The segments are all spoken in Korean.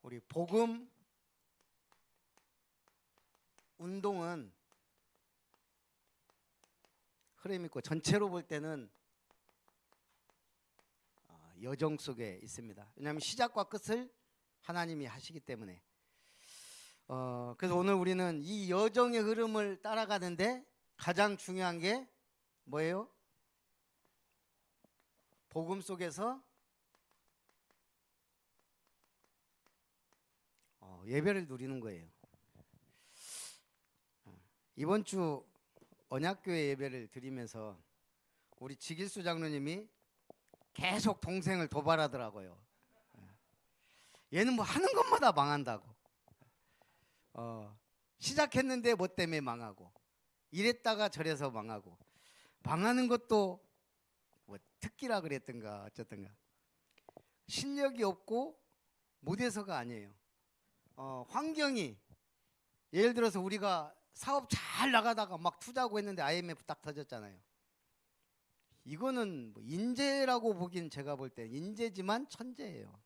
우리 복음 운동은 흐름 있고 전체로 볼 때는 여정 속에 있습니다. 왜냐하면 시작과 끝을 하나님이 하시기 때문에. 그래서 오늘 우리는 이 여정의 흐름을 따라가는데 가장 중요한 게 뭐예요? 복음 속에서 예배를 누리는 거예요. 이번 주 언약교회 예배를 드리면서 우리 지길수 장로님이 계속 동생을 도발하더라고요. 얘는 뭐 하는 것마다 망한다고. 시작했는데 뭐 때문에 망하고, 이랬다가 저래서 망하고, 망하는 것도 뭐 특기라 그랬던가 어쨌든가 실력이 없고 못해서가 아니에요. 환경이, 예를 들어서 우리가 사업 잘 나가다가 막 투자하고 했는데 IMF 딱 터졌잖아요. 이거는 뭐 인재라고 보긴 제가 볼 때 인재지만 천재예요.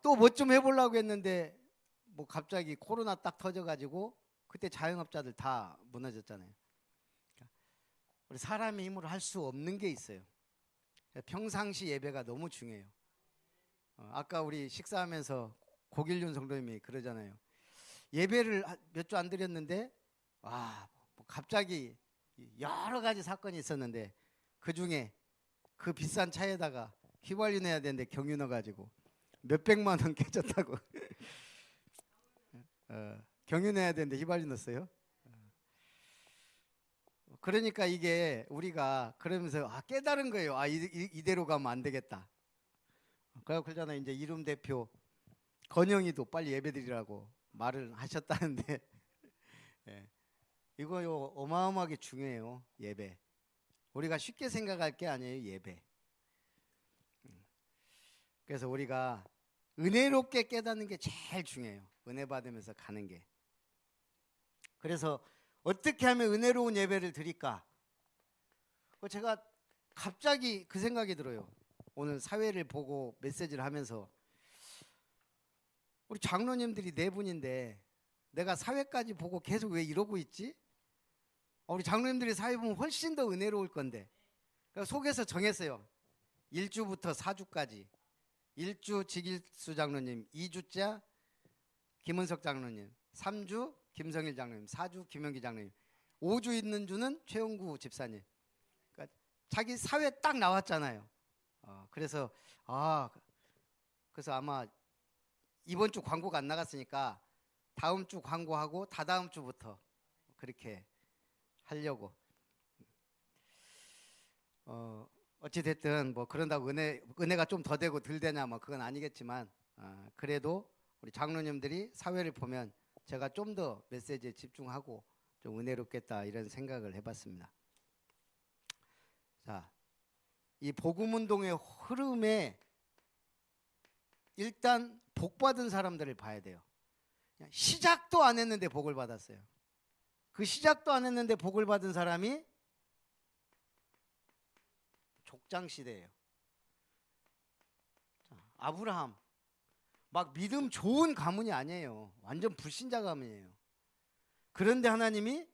또 뭐 좀 해보려고 했는데 뭐 갑자기 코로나 딱 터져가지고 그때 자영업자들 다 무너졌잖아요. 우리 사람의 힘으로 할 수 없는 게 있어요. 평상시 예배가 너무 중요해요. 아까 우리 식사하면서 고길륜 성도님이 그러잖아요. 예배를 몇 주 안 드렸는데 뭐 갑자기 여러 가지 사건이 있었는데 그 중에 그 비싼 차에다가 휘발유 내야 되는데 경유 넣어가지고 몇백만 원 깨졌다고. 경유 내야 되는데 휘발유 넣었어요. 그러니까 이게 우리가 그러면서 깨달은 거예요. 이대로 가면 안 되겠다. 그래서 그러잖아요. 이제 이름 대표 건영이도 빨리 예배드리라고 말을 하셨다는데 이거요 어마어마하게 중요해요. 예배. 우리가 쉽게 생각할 게 아니에요. 예배. 그래서 우리가 은혜롭게 깨닫는 게 제일 중요해요. 은혜 받으면서 가는 게. 그래서 어떻게 하면 은혜로운 예배를 드릴까? 제가 갑자기 그 생각이 들어요. 오늘 사회를 보고 메시지를 하면서 우리 장로님들이 네 분인데 내가 사회까지 보고 계속 왜 이러고 있지? 우리 장로님들이 사회 보면 훨씬 더 은혜로울 건데. 그래서 속에서 정했어요. 1주부터 4주까지 1주 지길수 장로님, 2주자 김은석 장로님, 3주 김성일 장로님, 4주 김영기 장로님, 5주 있는 주는 최용구 집사님. 그러니까 자기 사회 딱 나왔잖아요. 그래서 아마 이번 주 광고가 안 나갔으니까 다음 주 광고하고 다다음 주부터 그렇게 하려고. 어찌 됐든 뭐 그런다고 은혜가 좀 더 되고 덜 되냐 뭐 그건 아니겠지만 그래도 우리 장로님들이 사회를 보면 제가 좀 더 메시지에 집중하고 좀 은혜롭겠다 이런 생각을 해봤습니다. 자, 이 복음 운동의 흐름에 일단 복 받은 사람들을 봐야 돼요. 시작도 안 했는데 복을 받았어요. 그 시작도 안 했는데 복을 받은 사람이 족장 시대예요. 아브라함 막 믿음 좋은 가문이 아니에요. 완전 불신자 가문이에요. 그런데 하나님이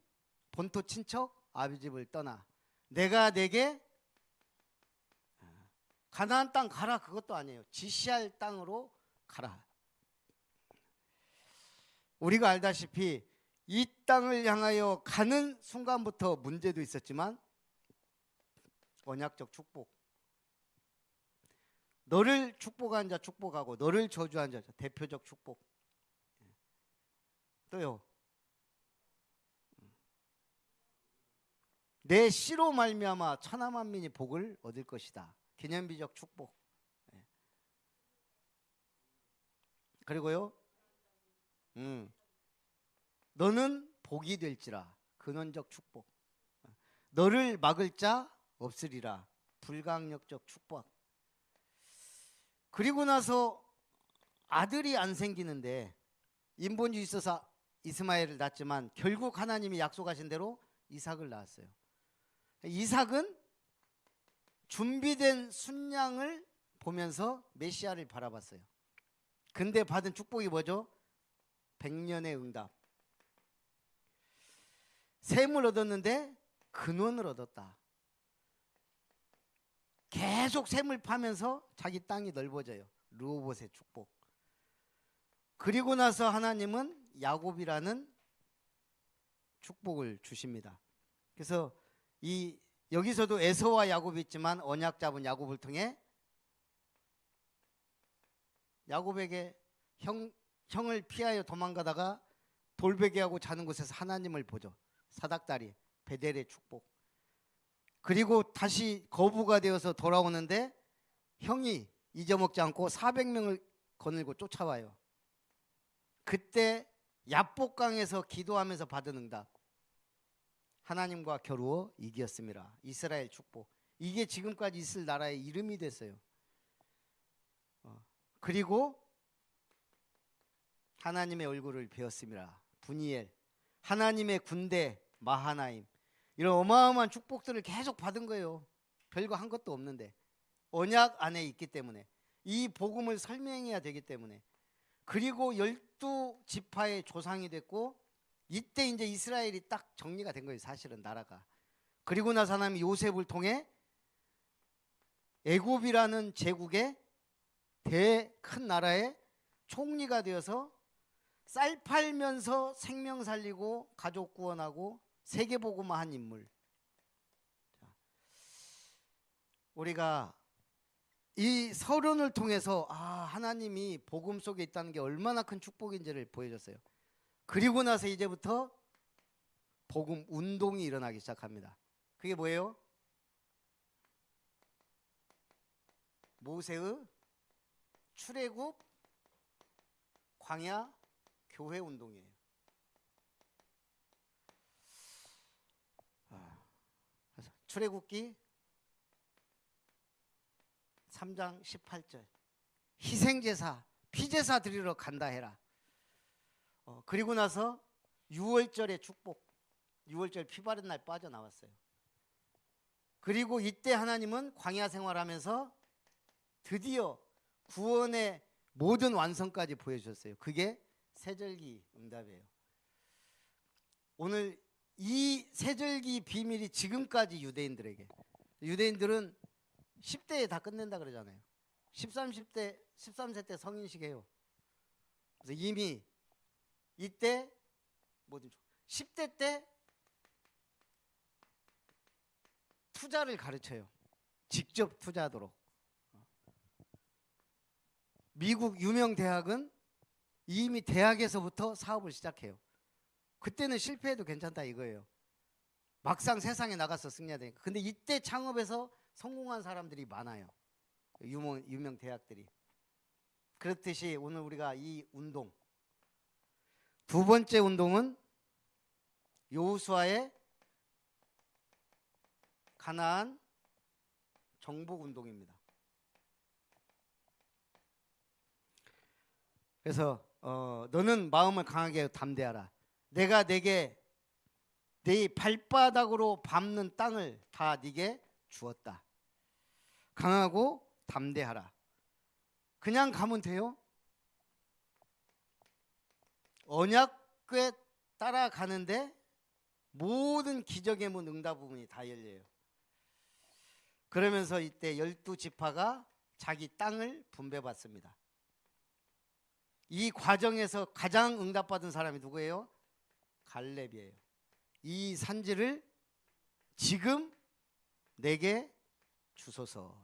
본토 친척 아비 집을 떠나 내가 내게 가나안 땅 가라 그것도 아니에요. 지시할 땅으로 가라. 우리가 알다시피 이 땅을 향하여 가는 순간부터 문제도 있었지만 언약적 축복. 너를 축복한 자 축복하고 너를 저주한 자 대표적 축복. 또요. 내 씨로 말미암아 천하 만민이 복을 얻을 것이다. 기념비적 축복. 그리고요. 너는 복이 될지라. 근원적 축복. 너를 막을 자 없으리라. 불강력적 축복. 그리고 나서 아들이 안 생기는데 인본주의 있어서 이스마엘을 낳았지만 결국 하나님이 약속하신 대로 이삭을 낳았어요. 이삭은 준비된 순양을 보면서 메시아를 바라봤어요. 근데 받은 축복이 뭐죠? 100년의 응답. 샘을 얻었는데 근원을 얻었다. 계속 샘을 파면서 자기 땅이 넓어져요. 르호봇의 축복. 그리고 나서 하나님은 야곱이라는 축복을 주십니다. 그래서 여기서도 에서와 야곱이 있지만 언약 잡은 야곱을 통해 야곱에게 형을 피하여 도망가다가 돌베개하고 자는 곳에서 하나님을 보죠. 사닥다리 베델의 축복. 그리고 다시 거부가 되어서 돌아오는데 형이 잊어먹지 않고 400명을 거느리고 쫓아와요. 그때 야복강에서 기도하면서 받은 응답. 하나님과 겨루어 이겼습니다. 이스라엘 축복. 이게 지금까지 있을 나라의 이름이 됐어요. 그리고 하나님의 얼굴을 배웠습니다. 분이엘. 하나님의 군대 마하나임. 이런 어마어마한 축복들을 계속 받은 거예요. 별거 한 것도 없는데 언약 안에 있기 때문에, 이 복음을 설명해야 되기 때문에. 그리고 12지파의 조상이 됐고, 이때 이제 이스라엘이 딱 정리가 된 거예요. 사실은 나라가. 그리고 나서 하나님이 요셉을 통해 애굽이라는 제국의 큰 나라의 총리가 되어서 쌀 팔면서 생명 살리고 가족 구원하고 세계복음화 한 인물. 우리가 이 서론을 통해서 하나님이 복음 속에 있다는 게 얼마나 큰 축복인지를 보여줬어요. 그리고 나서 이제부터 복음 운동이 일어나기 시작합니다. 그게 뭐예요? 모세의 출애굽, 광야, 교회 운동이에요. 그래서 출애굽기 3장 18절 희생제사, 피제사 드리러 간다 해라. 그리고 나서 6월절의 축복, 6월절 피 바른 날 빠져나왔어요. 그리고 이때 하나님은 광야 생활하면서 드디어 구원의 모든 완성까지 보여주셨어요. 그게 세절기 응답이에요. 오늘 이 세절기 비밀이 지금까지 유대인들에게, 유대인들은 10대에 다 끝낸다 그러잖아요. 13세 때 성인식 해요. 그래서 이미 이때 10대 때 투자를 가르쳐요. 직접 투자하도록. 미국 유명 대학은 이미 대학에서부터 사업을 시작해요. 그때는 실패해도 괜찮다 이거예요. 막상 세상에 나가서 승리해야 되니까. 근데 이때 창업에서 성공한 사람들이 많아요. 유명 대학들이. 그렇듯이 오늘 우리가 이 운동, 두 번째 운동은 여호수아의 가나안 정복 운동입니다. 그래서 너는 마음을 강하게 담대하라. 내가 네게 네 발바닥으로 밟는 땅을 다 네게 주었다. 강하고 담대하라. 그냥 가면 돼요? 언약궤 따라가는데 모든 기적의 문 응답 부분이 다 열려요. 그러면서 이때 12지파가 자기 땅을 분배받습니다. 이 과정에서 가장 응답받은 사람이 누구예요? 갈렙이에요. 이 산지를 지금 내게 주소서.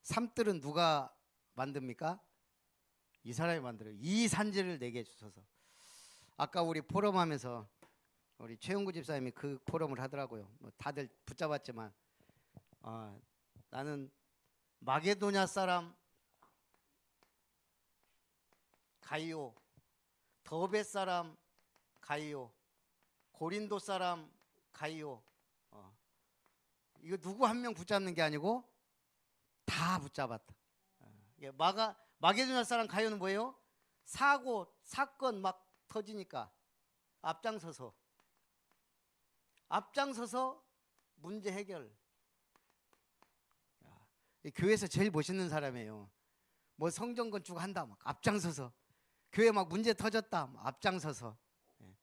산들은 누가 만듭니까? 이 사람이 만들어요. 이 산지를 내게 주소서. 아까 우리 포럼하면서 우리 최영구 집사님이 그 포럼을 하더라고요. 뭐 다들 붙잡았지만 나는 마게도냐 사람 가이오, 더베 사람 가이오, 고린도 사람 가이오. 이거 누구 한 명 붙잡는 게 아니고 다 붙잡았다. 마게도냐 사람 가이오는 뭐예요? 사건 막 터지니까 앞장서서 문제 해결. 교회에서 제일 멋있는 사람이에요. 뭐 성전 건축한다 막 앞장서서, 교회 막 문제 터졌다 막 앞장서서. 예.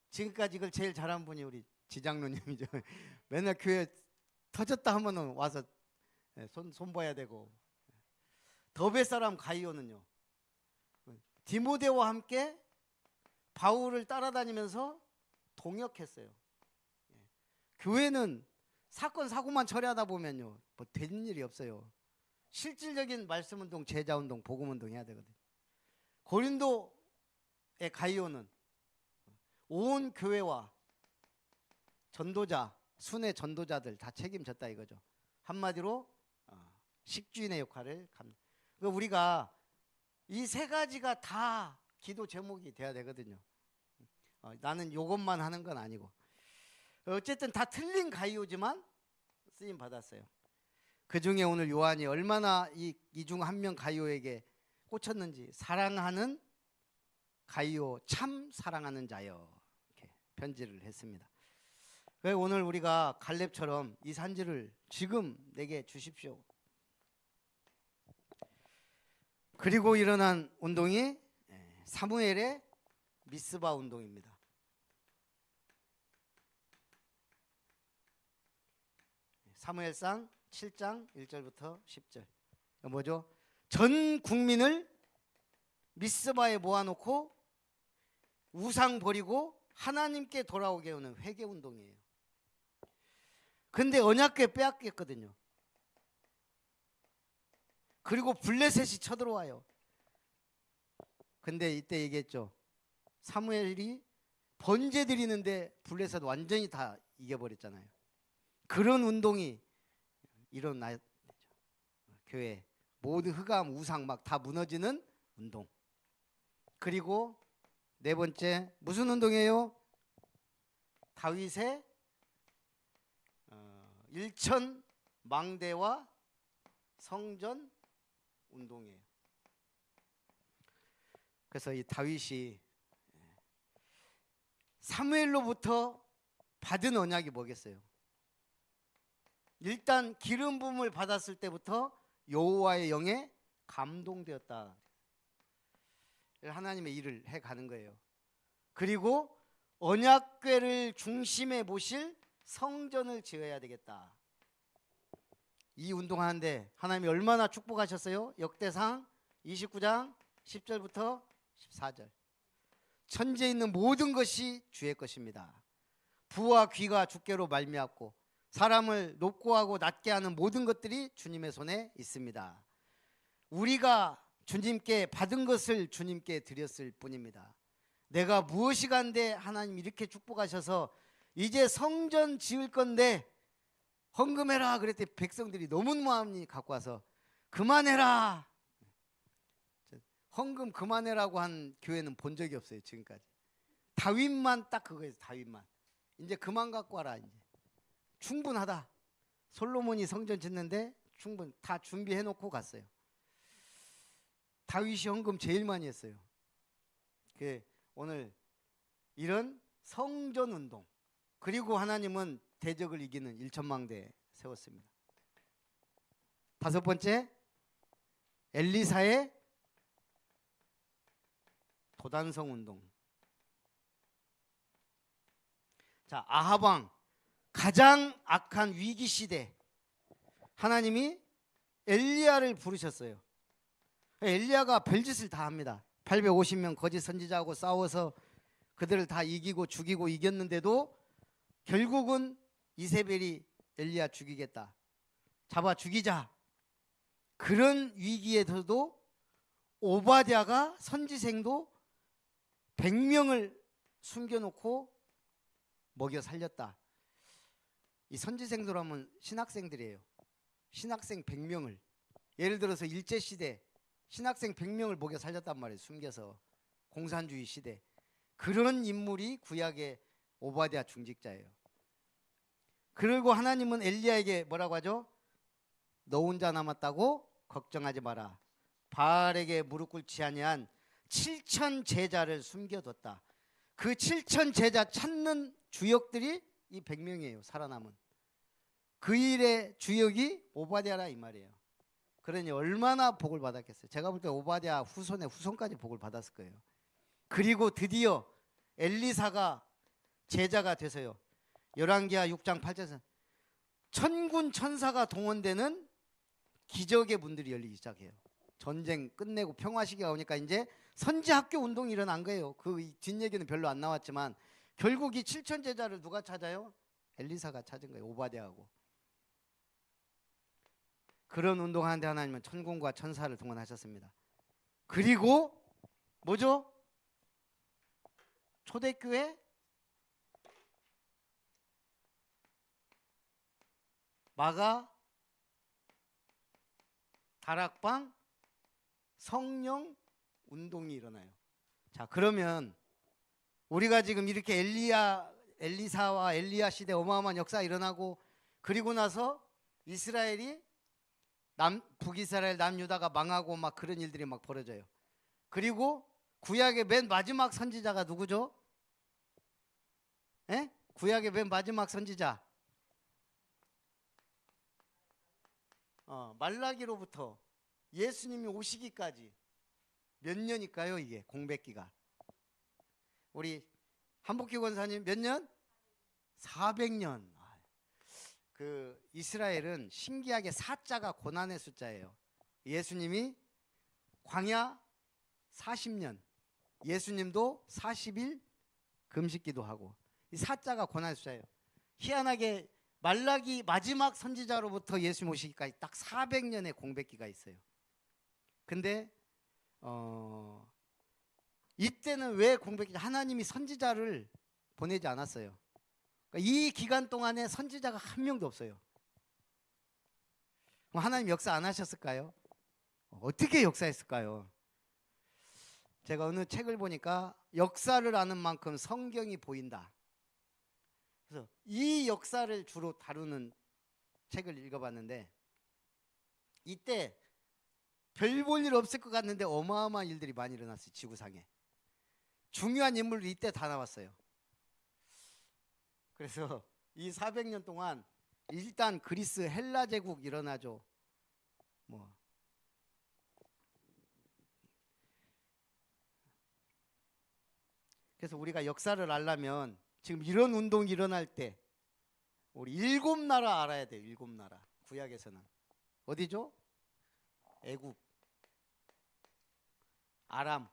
지금까지 이걸 제일 잘한 분이 우리 지장로님이죠. 맨날 교회 터졌다 하면은 와서 손봐야 되고. 더베 사람 가이오는요, 디모데와 함께 바울을 따라다니면서 동역했어요. 교회는 사건 사고만 처리하다 보면요 뭐 되는 일이 없어요. 실질적인 말씀운동, 제자운동, 복음운동 해야 되거든요. 고린도의 가이오는 온 교회와 전도자, 순회 전도자들 다 책임졌다 이거죠. 한마디로 식주인의 역할을 그러니까 우리가 이 세 가지가 다 기도 제목이 돼야 되거든요. 나는 요것만 하는 건 아니고. 어쨌든 다 틀린 가이오지만 쓰임 받았어요. 그 중에 오늘 요한이 얼마나 이 중 한 명 가이오에게 꽂혔는지, 사랑하는 가이오, 참 사랑하는 자여, 이렇게 편지를 했습니다. 왜 오늘 우리가 갈렙처럼 이 산지를 지금 내게 주십시오. 그리고 일어난 운동이 사무엘의 미스바 운동입니다. 사무엘상 7장 1절부터 10절. 뭐죠? 전 국민을 미스바에 모아놓고 우상 버리고 하나님께 돌아오게 하는 회개 운동이에요. 근데 언약궤 빼앗겼거든요. 그리고 블레셋이 쳐들어와요. 근데 이때 얘기했죠. 사무엘이 번제 드리는데 블레셋 완전히 다 이겨버렸잖아요. 그런 운동이 일어나죠. 교회 모든 흑암 우상 막 다 무너지는 운동. 그리고 네 번째 무슨 운동이에요? 다윗의 일천 망대와 성전 운동이에요. 그래서 이 다윗이 사무엘로부터 받은 언약이 뭐겠어요? 일단 기름 부음을 받았을 때부터 여호와의 영에 감동되었다. 하나님의 일을 해가는 거예요. 그리고 언약궤를 중심에 모실 성전을 지어야 되겠다. 이 운동하는데 하나님이 얼마나 축복하셨어요? 역대상 29장 10절부터 14절. 천지에 있는 모든 것이 주의 것입니다. 부와 귀가 주께로 말미암고 사람을 높고 하고 낮게 하는 모든 것들이 주님의 손에 있습니다. 우리가 주님께 받은 것을 주님께 드렸을 뿐입니다. 내가 무엇이 간데 하나님 이렇게 축복하셔서 이제 성전 지을 건데 헌금해라 그랬더니 백성들이 너무 마음이 갖고 와서 그만해라. 헌금 그만해라고 한 교회는 본 적이 없어요. 지금까지. 다윗만 딱 그거예요. 다윗만. 이제 그만 갖고 와라. 이제 충분하다. 솔로몬이 성전 짓는데 충분 다 준비해놓고 갔어요. 다윗이 헌금 제일 많이 했어요. 오늘 이런 성전 운동, 그리고 하나님은 대적을 이기는 일천망대 세웠습니다. 다섯 번째, 엘리사의 도단성 운동. 자, 아합 왕 가장 악한 위기 시대 하나님이 엘리야를 부르셨어요. 엘리야가 별짓을 다 합니다. 850명 거짓 선지자하고 싸워서 그들을 다 이기고 죽이고 이겼는데도 결국은 이세벨이 엘리야 죽이겠다, 잡아 죽이자. 그런 위기에서도 오바댜가 선지생도 100명을 숨겨놓고 먹여 살렸다. 이 선지생들 하면 신학생들이에요. 신학생 100명을, 예를 들어서 일제시대 신학생 100명을 먹여 살렸단 말이에요. 숨겨서. 공산주의 시대. 그런 인물이 구약의 오바댜 중직자예요. 그리고 하나님은 엘리야에게 뭐라고 하죠? 너 혼자 남았다고 걱정하지 마라. 바알에게 무릎 꿇지 아니한 7천 제자를 숨겨뒀다. 그 7천 제자 찾는 주역들이 이 100명이에요. 살아남은. 그 일의 주역이 오바댜라 이 말이에요. 그러니 얼마나 복을 받았겠어요. 제가 볼 때 오바댜 후손의 후손까지 복을 받았을 거예요. 그리고 드디어 엘리사가 제자가 돼서요. 열왕기하 6장 8절에서 천군 천사가 동원되는 기적의 문들이 열리기 시작해요. 전쟁 끝내고 평화 시기가 오니까 이제 선지학교 운동이 일어난 거예요. 그 뒷얘기는 별로 안 나왔지만 결국 이 7천 제자를 누가 찾아요? 엘리사가 찾은 거예요. 오바댜하고. 그런 운동하는데 하나님은 천군과 천사를 동원하셨습니다. 그리고 뭐죠? 초대교회 마가 다락방 성령 운동이 일어나요. 자, 그러면 우리가 지금 이렇게 엘리사와 엘리야 시대 어마어마한 역사 일어나고 그리고 나서 이스라엘이 북이스라엘 남유다가 망하고 막 그런 일들이 막 벌어져요. 그리고 구약의 맨 마지막 선지자가 누구죠? 에? 구약의 맨 마지막 선지자 말라기로부터 예수님이 오시기까지 몇 년일까요? 이게 공백기가 우리 한복기 권사님 몇 년? 400년. 그 이스라엘은 신기하게 사자가 고난의 숫자예요. 예수님이 광야 40년, 예수님도 40일 금식기도 하고 이 사자가 고난의 숫자예요. 희한하게 말라기 마지막 선지자로부터 예수님 오시기까지 딱 400년의 공백기가 있어요. 근데 이때는 왜 공백기? 하나님이 선지자를 보내지 않았어요. 그러니까 이 기간 동안에 선지자가 한 명도 없어요. 하나님 역사 안 하셨을까요? 어떻게 역사했을까요? 제가 어느 책을 보니까 역사를 아는 만큼 성경이 보인다. 그래서 이 역사를 주로 다루는 책을 읽어봤는데 이때 별 볼 일 없을 것 같는데 어마어마한 일들이 많이 일어났어요. 지구상에 중요한 인물들이 이때 다 나왔어요. 그래서 이 400년 동안 일단 그리스 헬라 제국 일어나죠. 그래서 우리가 역사를 알려면 지금 이런 운동이 일어날 때 우리 7나라 알아야 돼요. 7나라. 구약에서는 어디죠? 애굽, 아람,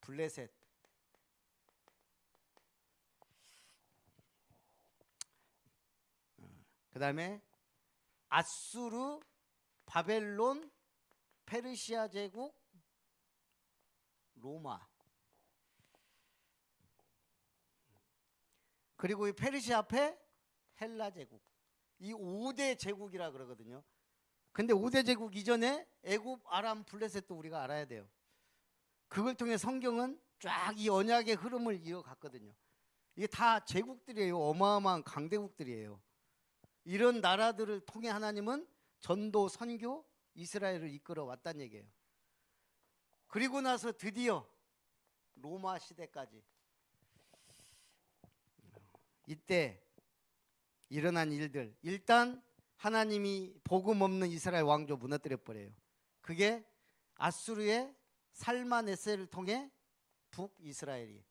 블레셋, 그 다음에 아수르, 바벨론, 페르시아 제국, 로마. 그리고 이 페르시아 앞에 헬라 제국. 이 5대 제국이라 그러거든요. 근데 5대 제국 이전에 애굽, 아람, 블레셋도 우리가 알아야 돼요. 그걸 통해 성경은 쫙 이 언약의 흐름을 이어갔거든요. 이게 다 제국들이에요. 어마어마한 강대국들이에요. 이런 나라들을 통해 하나님은 전도, 선교, 이스라엘을 이끌어 왔다는 얘기예요. 그리고 나서 드디어 로마 시대까지 이때 일어난 일들, 일단 하나님이 복음 없는 이스라엘 왕조 무너뜨려 버려요. 그게 아수르의 살마네세를 통해 북이스라엘이,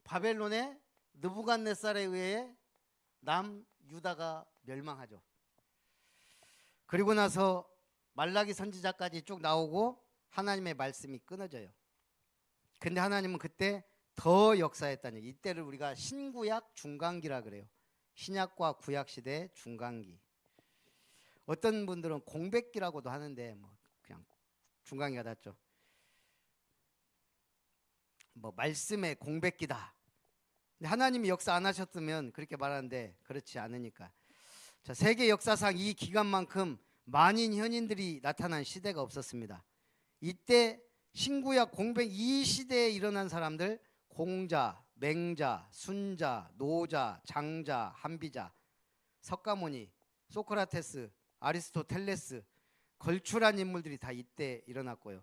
바벨론의 느부갓네살에 의해 남유다가 멸망하죠. 그리고 나서 말라기 선지자까지 쭉 나오고 하나님의 말씀이 끊어져요. 근데 하나님은 그때 더 역사했다는 얘기. 이때를 우리가 신구약 중간기라 그래요. 신약과 구약 시대의 중간기. 어떤 분들은 공백기라고도 하는데 그냥 중간기가 낫죠. 말씀의 공백기다. 근데 하나님이 역사 안 하셨으면 그렇게 말하는데 그렇지 않으니까. 자, 세계 역사상 이 기간만큼 만인 현인들이 나타난 시대가 없었습니다. 이때 신구약 공백 이 시대에 일어난 사람들, 공자, 맹자, 순자, 노자, 장자, 한비자, 석가모니, 소크라테스, 아리스토텔레스, 걸출한 인물들이 다 이때 일어났고요.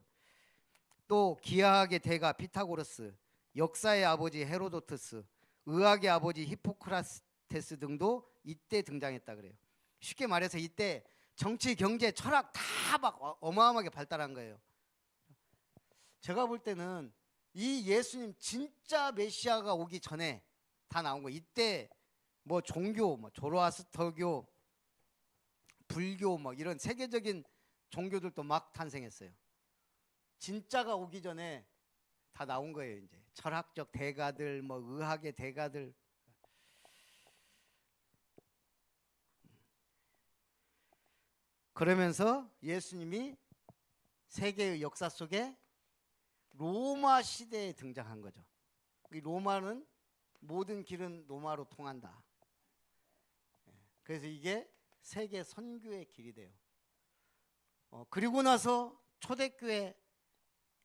또 기하학의 대가 피타고라스, 역사의 아버지 헤로도트스, 의학의 아버지 히포크라테스 등도 이때 등장했다 그래요. 쉽게 말해서 이때 정치, 경제, 철학 다 막 어마어마하게 발달한 거예요. 제가 볼 때는 이 예수님 진짜 메시아가 오기 전에 다 나온 거예요. 이때 뭐 종교, 뭐 조로아스터교, 불교 뭐 이런 세계적인 종교들도 막 탄생했어요. 진짜가 오기 전에 다 나온 거예요. 이제 철학적 대가들, 뭐 의학의 대가들. 그러면서 예수님이 세계의 역사 속에 로마 시대에 등장한 거죠. 이 로마는 모든 길은 로마로 통한다. 그래서 이게 세계 선교의 길이 돼요. 그리고 나서 초대교회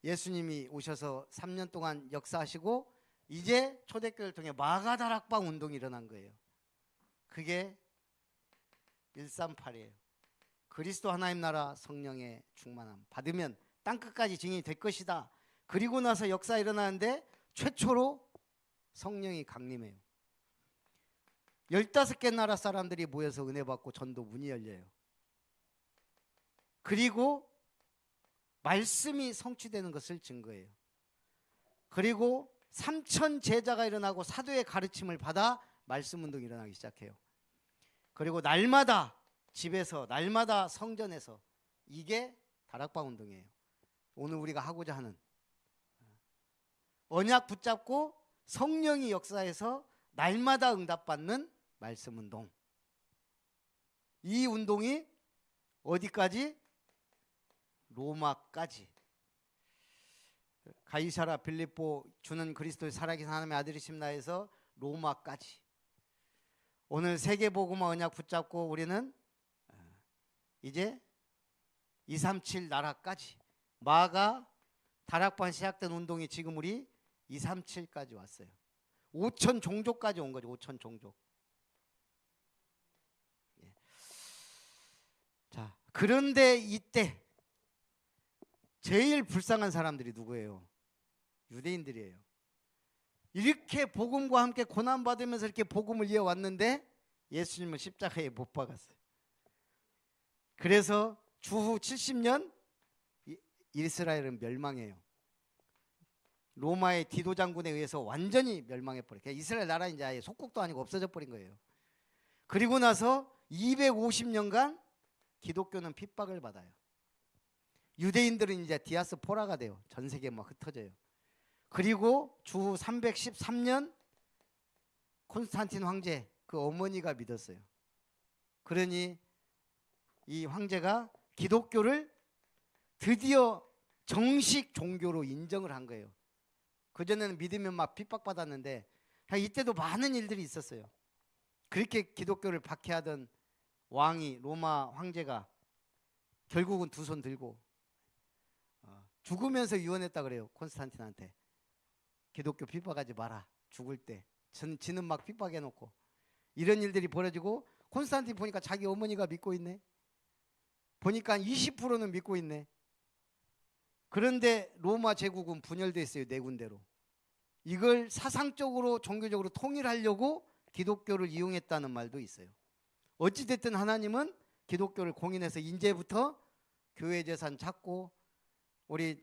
예수님이 오셔서 3년 동안 역사하시고 이제 초대교회를 통해 마가다락방 운동이 일어난 거예요. 그게 138이에요. 그리스도 하나님 나라 성령의 충만함 받으면 땅끝까지 증인이 될 것이다. 그리고 나서 역사 일어나는데 최초로 성령이 강림해요. 15개 나라 사람들이 모여서 은혜 받고 전도 문이 열려요. 그리고 말씀이 성취되는 것을 증거해요. 그리고 3,000 제자가 일어나고 사도의 가르침을 받아 말씀 운동이 일어나기 시작해요. 그리고 날마다 집에서, 날마다 성전에서, 이게 다락방 운동이에요. 오늘 우리가 하고자 하는 언약 붙잡고 성령이 역사해서 날마다 응답받는 말씀 운동. 이 운동이 어디까지? 로마까지. 가이사라 빌립보 주는 그리스도의 살아계신 하나님의 아들이십니다 해서 로마까지. 오늘 세계복음화 언약 붙잡고 우리는 이제 237 나라까지. 마가 다락방 시작된 운동이 지금 우리 237까지 왔어요. 5천 종족까지 온 거죠. 5천 종족. 자, 그런데 이때 제일 불쌍한 사람들이 누구예요? 유대인들이에요. 이렇게 복음과 함께 고난받으면서 이렇게 복음을 이어왔는데 예수님은 십자가에 못 박았어요. 그래서 주후 70년 이스라엘은 멸망해요. 로마의 디도 장군에 의해서 완전히 멸망해버려요. 이스라엘 나라는 이제 아예 속국도 아니고 없어져 버린 거예요. 그리고 나서 250년간 기독교는 핍박을 받아요. 유대인들은 이제 디아스포라가 돼요. 전 세계에 막 흩어져요. 그리고 주후 313년 콘스탄틴 황제 그 어머니가 믿었어요. 그러니 이 황제가 기독교를 드디어 정식 종교로 인정을 한 거예요. 그전에는 믿으면 막 핍박받았는데 이때도 많은 일들이 있었어요. 그렇게 기독교를 박해하던 왕이, 로마 황제가 결국은 두 손 들고 죽으면서 유언했다 그래요. 콘스탄틴한테. 기독교 핍박하지 마라. 죽을 때. 지는 막 핍박해놓고. 이런 일들이 벌어지고 콘스탄틴 보니까 자기 어머니가 믿고 있네. 보니까 20%는 믿고 있네. 그런데 로마 제국은 분열돼 있어요. 네 군데로. 이걸 사상적으로 종교적으로 통일하려고 기독교를 이용했다는 말도 있어요. 어찌됐든 하나님은 기독교를 공인해서 이제부터 교회 재산 찾고 우리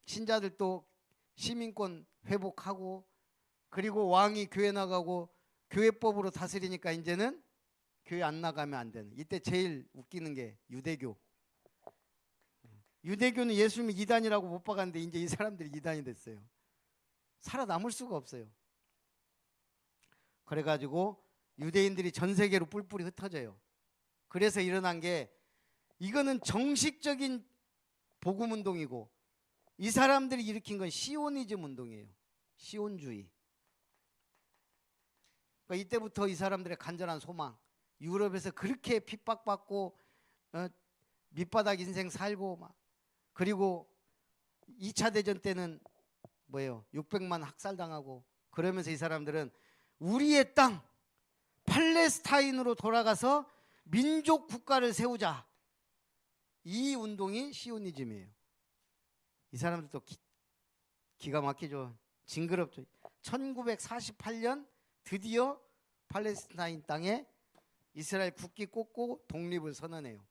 신자들도 시민권 회복하고 그리고 왕이 교회 나가고 교회법으로 다스리니까 이제는 교회 안 나가면 안 되는. 이때 제일 웃기는 게 유대교. 유대교는 예수님이 이단이라고 못 박았는데 이제 이 사람들이 이단이 됐어요. 살아남을 수가 없어요. 그래가지고 유대인들이 전 세계로 뿔뿔이 흩어져요. 그래서 일어난 게 이거는 정식적인 복음 운동이고 이 사람들이 일으킨 건 시오니즘 운동이에요. 시온주의. 그러니까 이때부터 이 사람들의 간절한 소망. 유럽에서 그렇게 핍박받고 밑바닥 인생 살고 막 그리고 2차 대전 때는 뭐예요? 600만 학살당하고 그러면서 이 사람들은 우리의 땅 팔레스타인으로 돌아가서 민족 국가를 세우자. 이 운동이 시오니즘이에요. 이 사람들도 기가 막히죠. 징그럽죠. 1948년 드디어 팔레스타인 땅에 이스라엘 국기 꽂고 독립을 선언해요.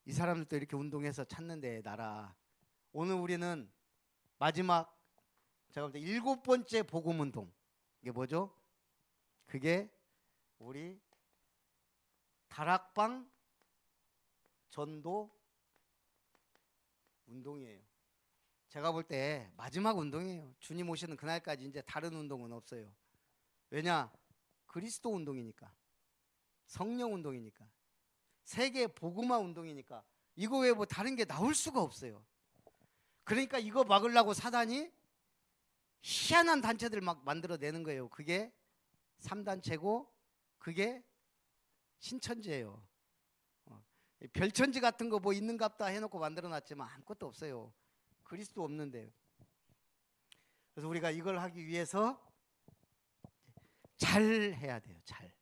이 사람들도 이렇게 운동해서 찾는데 나라. 오늘 우리는 마지막 제가 볼 때 7번째 복음운동. 이게 뭐죠? 그게 우리 다락방 전도 운동이에요. 제가 볼 때 마지막 운동이에요. 주님 오시는 그날까지 이제 다른 운동은 없어요. 왜냐? 그리스도 운동이니까, 성령 운동이니까, 세계 복음화 운동이니까 이거 외에 뭐 다른 게 나올 수가 없어요. 그러니까 이거 막으려고 사단이 희한한 단체들 막 만들어내는 거예요. 그게 3단체고 그게 신천지예요. 별천지 같은 거 뭐 있는갑다 해놓고 만들어놨지만 아무것도 없어요. 그리스도 없는데. 그래서 우리가 이걸 하기 위해서 잘 해야 돼요. 잘.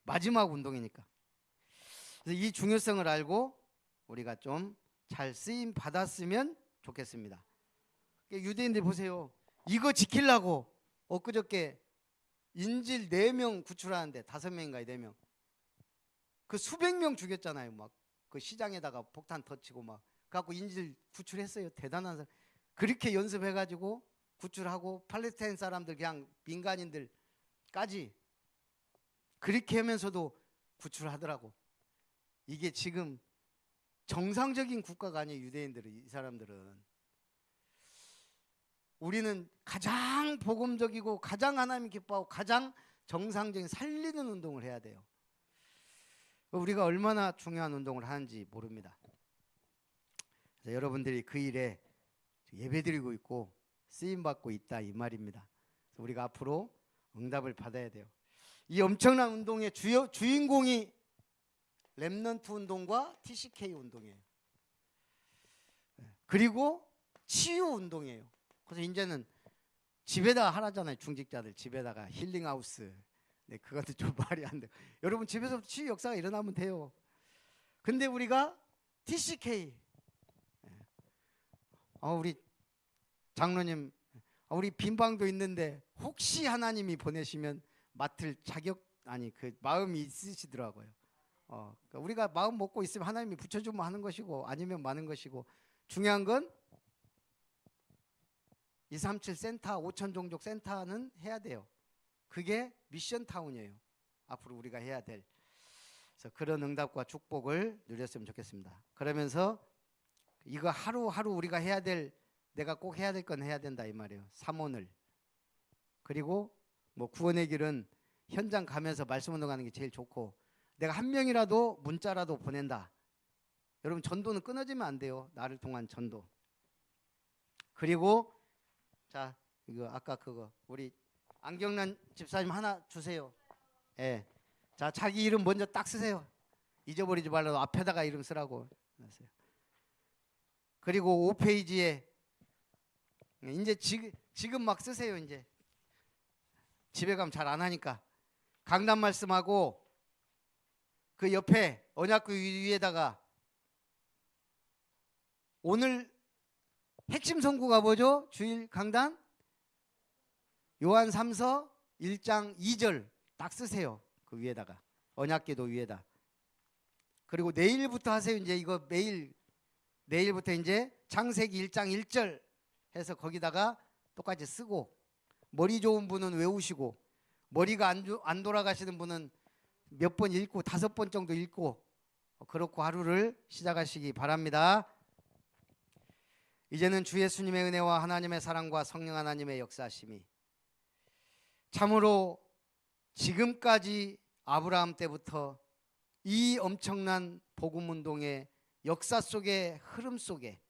마지막 운동이니까. 그래서 이 중요성을 알고 우리가 좀 잘 쓰임 받았으면 좋겠습니다. 유대인들 보세요. 이거 지키려고 엊그저께 인질 4명 구출하는데 5명인가 4명. 그 수백 명 죽였잖아요. 막 그 시장에다가 폭탄 터치고 막 갖고 인질 구출했어요. 대단한 사람. 그렇게 연습해가지고 구출하고 팔레스타인 사람들 그냥 민간인들까지 그렇게 하면서도 구출하더라고. 이게 지금 정상적인 국가가 아니에요. 유대인들은, 이 사람들은. 우리는 가장 복음적이고 가장 하나님 기뻐하고 가장 정상적인 살리는 운동을 해야 돼요. 우리가 얼마나 중요한 운동을 하는지 모릅니다. 그래서 여러분들이 그 일에 예배드리고 있고 쓰임받고 있다 이 말입니다. 그래서 우리가 앞으로 응답을 받아야 돼요. 이 엄청난 운동의 주인공이 렘넌트 운동과 TCK 운동이에요. 그리고 치유 운동이에요. 그래서 이제는 집에다가 하라잖아요. 중직자들 집에다가 힐링하우스. 네, 그것도 좀 말이 안 돼요. 여러분 집에서부터 치유 역사가 일어나면 돼요. 근데 우리가 TCK 우리 장로님 우리 빈방도 있는데 혹시 하나님이 보내시면 맡을 자격 그 마음이 있으시더라고요. 그러니까 우리가 마음 먹고 있으면 하나님이 붙여주면 하는 것이고 아니면 마는 것이고 중요한 건 237 센터 5천 종족 센터는 해야 돼요. 그게 미션 타운이에요. 앞으로 우리가 해야 될. 그래서 그런 응답과 축복을 누렸으면 좋겠습니다. 그러면서 이거 하루하루 우리가 해야 될 내가 꼭 해야 될 건 해야 된다 이 말이에요. 삼원을. 그리고 뭐 구원의 길은 현장 가면서 말씀 운동하는 게 제일 좋고 내가 한 명이라도 문자라도 보낸다. 여러분 전도는 끊어지면 안 돼요. 나를 통한 전도. 그리고 자 이거 아까 그거 우리 안경란 집사님 하나 주세요. 예. 자 자기 이름 먼저 딱 쓰세요. 잊어버리지 말라고 앞에다가 이름 쓰라고. 그리고 5페이지에 이제 지금 막 쓰세요. 이제 집에 가면 잘 안 하니까 강단 말씀하고 그 옆에 언약궤 위에다가 오늘 핵심 선구가 뭐죠? 주일 강단 요한 3서 1장 2절 딱 쓰세요. 그 위에다가 언약궤도 위에다. 그리고 내일부터 하세요. 이제 이거 내일부터 이제 창세기 1장 1절 해서 거기다가 똑같이 쓰고 머리 좋은 분은 외우시고 머리가 안 돌아가시는 분은 몇 번 읽고 5번 정도 읽고 그렇고 하루를 시작하시기 바랍니다. 이제는 주 예수님의 은혜와 하나님의 사랑과 성령 하나님의 역사하심이 참으로 지금까지 아브라함 때부터 이 엄청난 복음운동의 역사 속의 흐름 속에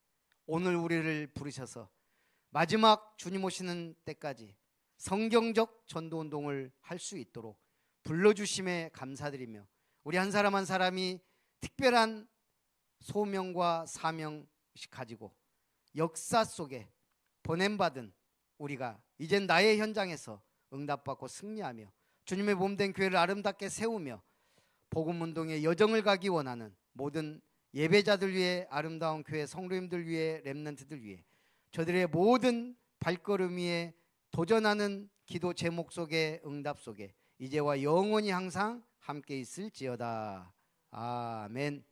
오늘 우리를 부르셔서 마지막 주님 오시는 때까지 성경적 전도운동을 할 수 있도록 불러주심에 감사드리며 우리 한 사람 한 사람이 특별한 소명과 사명씩 가지고 역사 속에 보냄받은 우리가 이젠 나의 현장에서 응답받고 승리하며 주님의 몸된 교회를 아름답게 세우며 복음운동의 여정을 가기 원하는 모든 예배자들 위해 아름다운 교회 성도님들 위해 렘넌트들 위해 저들의 모든 발걸음 위에 도전하는 기도 제목 속에 응답 속에 이제와 영원히 항상 함께 있을지어다. 아멘.